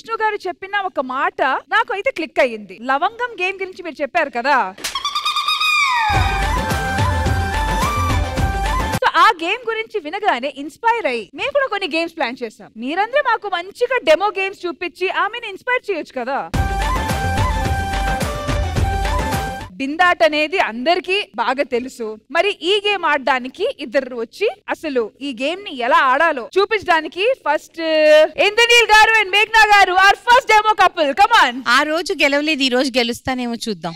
విష్ణు గారు చెప్పిన ఒక మాట నాకు అయితే క్లిక్ అయ్యింది. లవంగం గేమ్ గురించి మీరు చెప్పారు కదా, ఆ గేమ్ గురించి వినగానే ఇన్స్పైర్ అయ్యి మేము కూడా కొన్ని గేమ్స్ ప్లాన్ చేసాం. మీరందరూ మాకు మంచిగా డెమో గేమ్స్ చూపించి ఆమెను ఇన్స్పైర్ చేయొచ్చు కదా. బిందాట్ అనేది అందరికీ బాగా తెలుసు. మరి ఈ గేమ్ ఆడడానికి ఇద్దరు వచ్చి అసలు ఈ గేమ్ ని ఎలా ఆడాలో చూపించడానికి ఫస్ట్ ఇంద్రనీల్ గారు అండ్ మేఘ్నా గారు are first demo couple. Come on. ఆ రోజు గెలవలేదు, ఈ రోజు గెలుస్తానేమో చూద్దాం.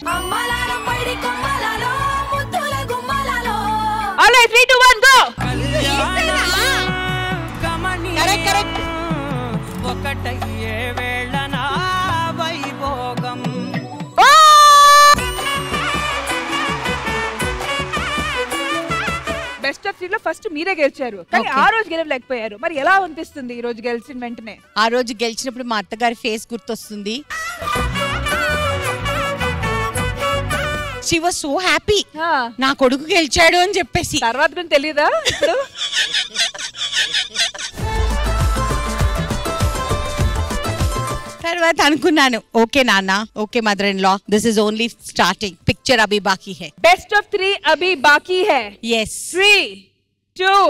All right, 3, 2, 1, go. Correct correct. ఒకటయ్యే వేళన వైభోగం. బెస్ట్ ఆఫ్ 3 లో ఫస్ట్ మీరే గెలిచారు, కానీ ఆ రోజు గెలవలేకపోయారు. మరి ఎలా అనిపిస్తుంది ఈ రోజు గెలిచిన వెంటనే? ఆ రోజు గెలిచినప్పుడు మా అత్తగారి ఫేస్ గుర్తొస్తుంది. She was so happy. నా కొడుకు గెలిచాడు అని చెప్పేసి. తర్వాత గురించి తెలీదా ఇప్పుడు? తర్వాత అనుకున్నాను, ఓకే నాన్న, okay mother in law, this is only starting, picture అభి బాకీ హై. బెస్ట్ ఆఫ్ 3 అభి బాకీ హై. yes 3, 2,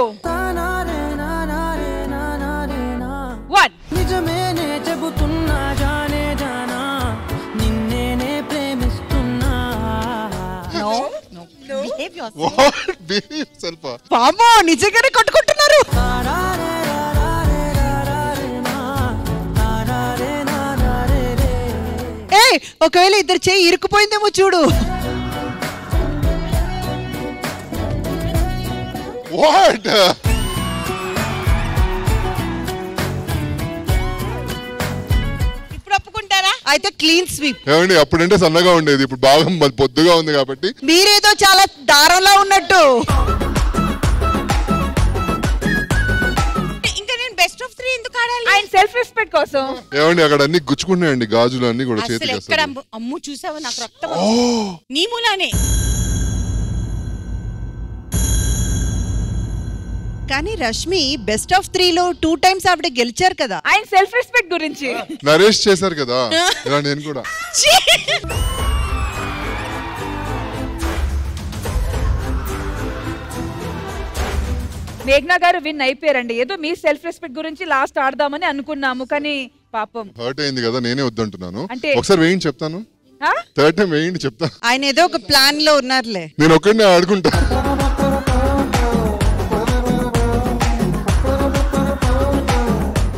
1. నిజమేనే చెబుతున్నా జానే జానా, నిన్నేనే ప్రేమిస్తున్నా. no no behave yourself. What? Behave yourself. పామో నిజంగానే కొట్టుకుంటున్నారు. ఏయ్, ఒకవేళ ఇద్దరు చేయి ఇరుక్కుపోయిందేమో చూడు. What? ఇప్పుడు ఒప్పుకుంటారా? అయితే క్లీన్ స్వీప్. ఏమండి అప్పుడంటే సన్నగా ఉండేది, ఇప్పుడు బాగా పొద్దుగా ఉంది కాబట్టి. మీరేదో చాలా దారంలో ఉన్నట్టు. ఇంకా నేను బెస్ట్ ఆఫ్ 3 ఎందుకు ఆడాలి? ఆయన సెల్ఫ్ రెస్పెక్ట్ కోసం. ఏమండి అక్కడ అన్ని గుచ్చుకున్నాయండి, గాజులు అన్ని కూడా అసలు చేతికి. ఎక్కడ అమ్ము చూసావా, నాకు రక్తం నీ మూలానే. కానీ రష్మి బెస్ట్ ఆఫ్ 3 లో 2 times ఆవిడ గెలిచారు కదా. ఆయన సెల్ఫ్ రెస్పెక్ట్ గురించి నరేష్ చేశారు కదా, ఇలా నేను కూడా. మేఘ్నా గారు విన్ అయిపోయారండి. ఏదో మీ సెల్ఫ్ రెస్పెక్ట్ గురించి లాస్ట్ ఆడదామని అనుకున్నాము, కానీ పాపం హర్ట్ అయింది కదా, నేనే వద్దంటున్నాను. అంటే ఒకసారి వేయండి చెప్తాను, థర్డ్ టైం వేయండి చెప్తా. ఆయన ఏదో ఒక ప్లాన్ లో ఉన్నారులే. నేను ఒక్కడినే ఆడుకుంటా.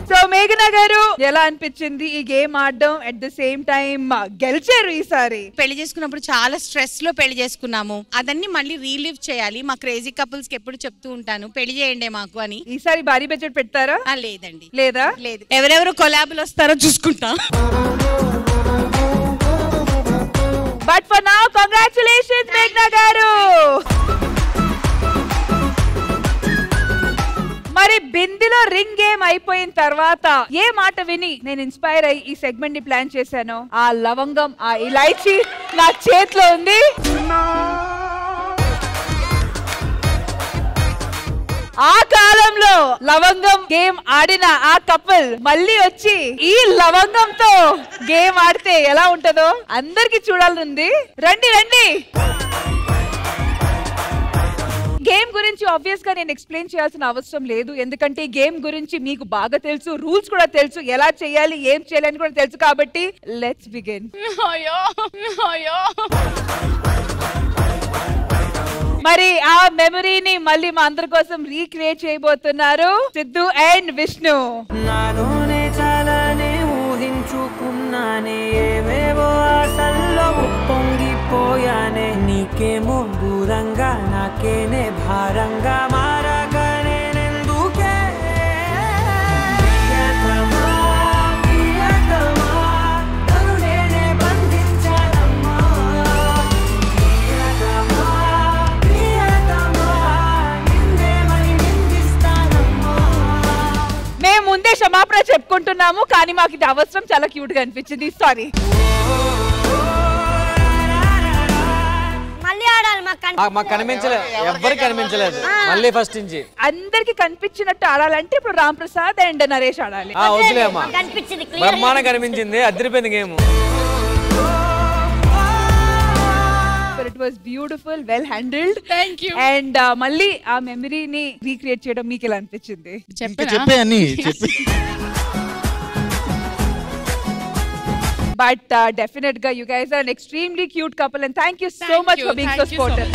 సో మేఘనా గారు ఎలా అనిపించింది ఈ గేమ్ ఆడడం? అట్ ద సేమ్ టైం గెలిచారు ఈసారి. పెళ్లి చేసుకున్నప్పుడు చాలా స్ట్రెస్ లో పెళ్లి చేసుకున్నాము, అదన్నీ మళ్ళీ రీలివ్ చేయాలి. మా క్రేజీ కపుల్స్ కి ఎప్పుడు చెప్తూ ఉంటాను, పెళ్లి చేయండి మాకు అని. ఈసారి భారీ బడ్జెట్ పెడతారా? లేదండి. లేదా? లేదు. ఎవరెవరు కొలాబులు వస్తారో చూసుకుంటా. బట్ ఫర్ నౌ కంగ్రాచులేషన్స్ మేఘనా గారు. మరి బిందిలో రింగ్ గేమ్ అయిపోయిన తర్వాత ఏ మాట విని నేను ఇన్స్పైర్ అయ్యి ఈ సెగ్మెంట్ ని ప్లాన్ చేశానో, ఆ లవంగం, ఆ ఇలాచీ నా చేతిలో ఉంది. ఆ కాలంలో లవంగం గేమ్ ఆడిన ఆ కపుల్ మళ్ళీ వచ్చి ఈ లవంగంతో గేమ్ ఆడితే ఎలా ఉంటుందో అందరికి చూడాలనుంది. రండి రండి. గేమ్ గురించి ఆబ్వియస్ గా నేను ఎక్స్ప్లెయిన్ చేయాల్సిన అవసరం లేదు, ఎందుకంటే గేమ్ గురించి మీకు బాగా తెలుసు, రూల్స్ కూడా తెలుసు, ఎలా చేయాలి ఏం చేయాలని కూడా తెలుసు. కాబట్టి లెట్స్ బిగిన్. మరి ఆ మెమరీని మళ్ళీ మా అందరి కోసం రీక్రియేట్ చేయబోతున్నారు సిద్ధు అండ్ విష్ణు. నాలోనే చాలానే ఊహించుకున్నానే, ఏవేవో ఆశల్లో పొంగిపోయానే, నీకేమో దూరంగా నాకేనే భారంగా మారగానే నెందుకే. మేము ముందే క్షమాపణ చెప్పుకుంటున్నాము, కానీ మాకు ఇది అవసరం, చాలా క్యూట్ గా అనిపించింది. సారీ. మళ్ళీ ఆడాలి, మా మాకు కనిపించలేదు, ఎవ్వరికి కనిపించలేదు. మళ్ళీ ఫస్ట్ నుంచి అందరికి కనిపించినట్టు ఆడాలంటే ఇప్పుడు రామ్ ప్రసాద్ అండ్ నరేష్ ఆడాలి. వదిలే అమ్మా, బ్రహ్మాండం కనిపించింది, అదిరిపోయింది game. It was beautiful, well handled. Thank you. And మళ్ళీ ఆ మెమరీని రీక్రియేట్ చేయడం మీకు ఎలా అనిపించింది? చెప్పేయని But definitely you guys are an extremely cute couple and thank you so much for being so supportive.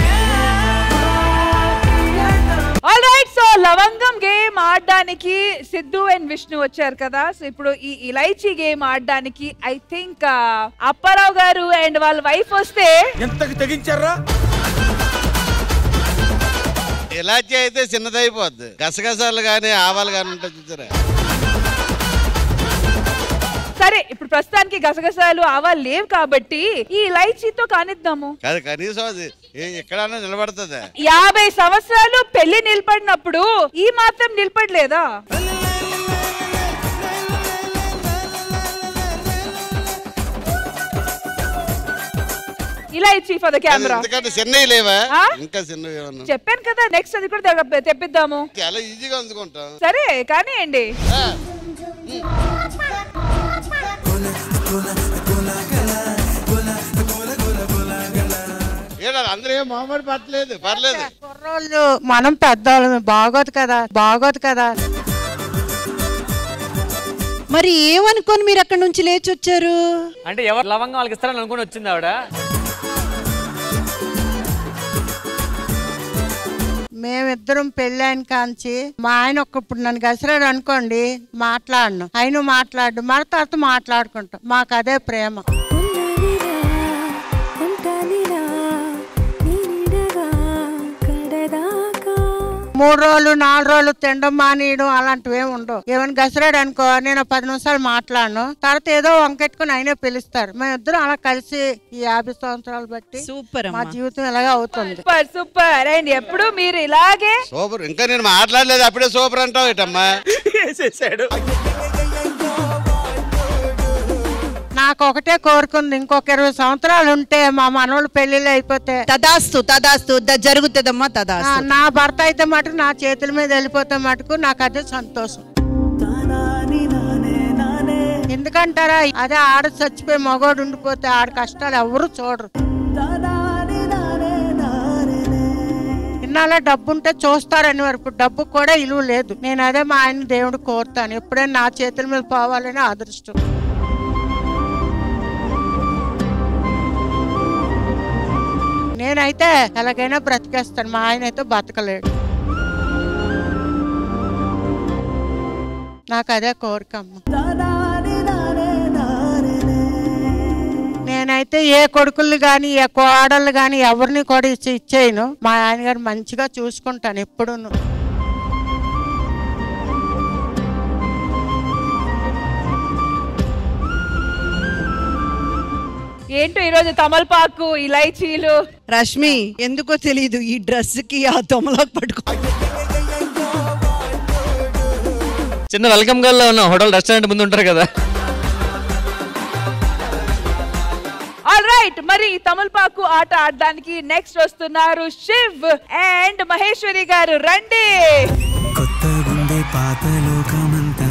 All right, so లవంగం game ఆడడానికి Siddhu and Vishnu వచ్చారు కదా. సో ఇప్పుడు ఈ ఇలైచీ గేమ్ ఆడడానికి ఐ థింక్ అప్పారావు గారు అండ్ వాళ్ళ వైఫ్ వస్తే ఎంతకి తెగించారా? ఇలాచీ అయితే చిన్నదైపోద్ది, గసగసాలు కానీ ఆవాలు కానీ ఉంటాయి చూసారా. సరే ఇప్పుడు ప్రస్తుతానికి గసగసాలు ఆవాలు లేవు కాబట్టి ఈ ఇలైచీతో కానిద్దాము. కాదు, కనీసం అది ఎక్కడన్నా నిలబడుతుంది. 50 సంవత్సరాలు పెళ్లి నిలబడినప్పుడు ఈ మాత్రం నిలబడలేదా? Elaichi for the camera. చిన్నవి లేవా? ఇంకా చిన్నవి చెప్పాను కదా, నెక్స్ట్ అది కూడా తెప్పిద్దాము. చాలా ఈజీగా అందుకుంటాం. సరే కానివ్వండి. అందరూ ఏం మొహమాట పట్టలేదు, పర్లేదు. కుర్రోళ్ళు మనం పెద్దవాళ్ళం, బాగోదు కదా, బాగోదు కదా. మరి ఏమనుకోని మీరు అక్కడ నుంచి లేచి వచ్చారు? అంటే ఎవరు లవంగం వాళ్ళకి ఇస్తారని అనుకుని వచ్చింది ఆవిడ. మేమిద్దరం పెళ్ళాయన కాంచి మా ఆయన ఇప్పుడు నన్ను గసరాడు అనుకోండి, మాట్లాడను, ఆయన మాట్లాడు, మన తర్వాత మాట్లాడుకుంటాం. మాకు అదే ప్రేమ. 3 రోజులు 4 రోజులు తినడం మానేయడం అలాంటివి ఏమి ఉండవు. ఏమైనా గసరాడు అనుకో, నేను 10 నిమిషాలు మాట్లాడను, తర్వాత ఏదో వంకెట్టుకుని అయినా పిలుస్తారు. మేమిద్దరం అలా కలిసి ఈ 50 సంవత్సరాలు బట్టి సూపర్ మా జీవితం ఇలాగే అవుతుంది. Super super. అండ్ ఎప్పుడు మీరు ఇలాగే సూపర్. ఇంకా నేను మాట్లాడలేదు, అప్పుడే సూపర్ అంటావు ఏటమ్మా? నాకు ఒకటే కోరుకుంది, ఇంకొక 20 సంవత్సరాలు ఉంటే మా మనోళ్ళు పెళ్లిళ్ళు అయిపోతే తదాస్తు తదాస్తు జరుగుతుందమ్మా. తదాస్తు. నా భర్త అయితే మటుకు నా చేతుల మీద వెళ్ళిపోతే మటుకు నాకు అదే సంతోషం. ఎందుకంటారా, అదే ఆడ చచ్చిపోయి మగోడు ఉండిపోతే ఆడ కష్టాలు ఎవరు చూడరు. ఇన్నాళ్ళ డబ్బు ఉంటే చూస్తారని వరకు డబ్బు కూడా విలువ లేదు. నేను అదే మా ఆయన దేవుడు కోరుతాను, ఎప్పుడైనా నా చేతుల మీద పోవాలని అదృష్టం. నేనైతే ఎలాగైనా బ్రతికేస్తాను, మా ఆయన అయితే బతకలేడు. నాకు అదే కోరికమ్మ. నేనైతే ఏ కొడుకులు గాని ఏ కోడళ్ళు గాని ఎవరిని కూడా ఇచ్చేయను. మా ఆయన గారు మంచిగా చూసుకుంటాను ఎప్పుడూను. ఏంటో ఈరోజు తమలపాకు ఇలైచీలు. రష్మి ఎందుకో తెలీదు ఈ డ్రెస్ కి ఆ తమలపాకు పట్టుకో. చిన్న వెల్కమ్ గల్ లో ఉన్న హోటల్ రెస్టారెంట్ ముందు ఉంటారు కదా. ఆల్ రైట్, మరి తమలపాకు ఆట ఆడడానికి నెక్స్ట్ వస్తున్నారు శివ్ అండ్ మహేశ్వరి గారు. రండి. కొత్త గుండె పాత లోకమంతా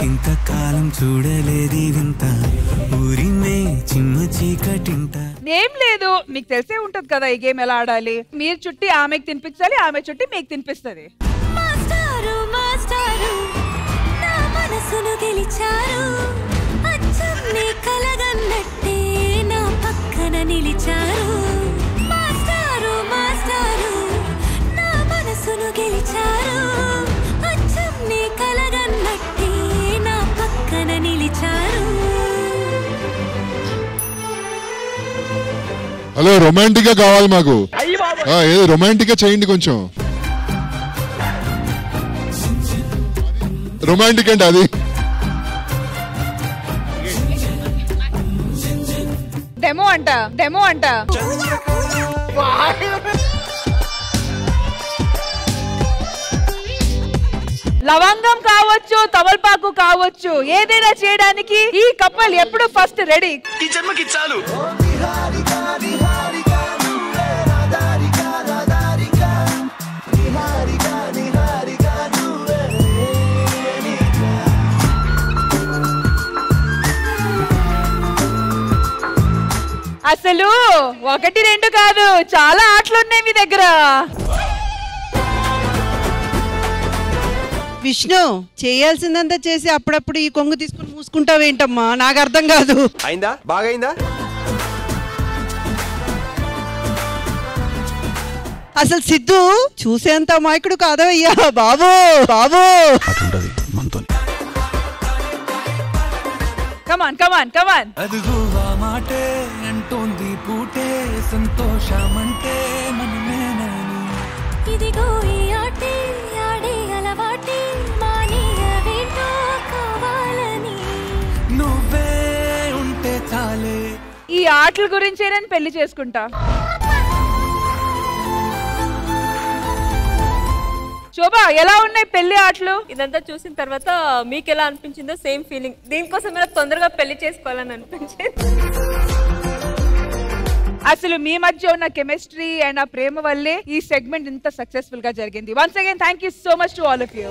ఇంతకాలం చూడలేది వింత ఊరినే చిమ్మ చీకటింట. ఏం లేదు, మీకు తెలిసే ఉంటది కదా ఈ గేమ్ ఎలా ఆడాలి. మీరు చుట్టి ఆమెకు తినిపించాలి, ఆమె చుట్టి మీకు తినిపిస్తుంది. మాస్టారు మాస్టారు నా మనసును గెలిచారు, అచ్చం నీ కలగన్నట్టే నా పక్కన నిలిచారు. మాస్టారు మాస్టారు నా మనసును గెలిచారు, అచ్చం నీ కలగన్నట్టే నా పక్కన నిలిచారు. హలో, రొమాంటిక్ గా కావాలి మాకు. ఏదో రొమాంటిక్ గా చేయండి కొంచెం. రొమాంటిక్ అంటే అది డెమో అంట, డెమో అంట. లవంగం కావచ్చు, తమలపాకు కావచ్చు, ఏదైనా చేయడానికి ఈ కపుల్ ఎప్పుడు ఫస్ట్ రెడీ. ఈ జన్మకి చాలు. అసలు 1 2 కాదు, చాలా ఆటలు ఉన్నాయి మీ దగ్గర. విష్ణు, చేయాల్సిందంతా చేసి అప్పుడప్పుడు ఈ కొంగు తీసుకుని మూసుకుంటావేంటమ్మా? నాకు అర్థం కాదు. అయిందా? బాగైందా? అసలు సిద్ధు చూసేంత అమాయకుడు కాదవయ్యా బాబు. బాబు కమాన్ కమాన్ కమాన్. అదుగువా మాటే అంటోంది పూటే సంతోషమంటే మనమేనని. ఇదిగో ఈ ఆటే ఆడే అలవాటే మానేయవేంటో కావాలని. నువ్వే ఉంటే చాలే. ఈ ఆటల గురించే నేను పెళ్లి చేసుకుంటా. శోభా, ఎలా ఉన్నాయి పెళ్లి ఆటలు? ఇదంతా చూసిన తర్వాత మీకు ఎలా అనిపించిందో సేమ్ ఫీలింగ్. దీనికోసం మీరు తొందరగా పెళ్లి చేసుకోవాలని అనిపించింది. అసలు మీ మధ్య ఉన్న కెమిస్ట్రీ అండ్ ఆ ప్రేమ వల్లే ఈ సెగ్మెంట్ ఇంత సక్సెస్ఫుల్ గా జరిగింది. Once again thank you so much to all of you.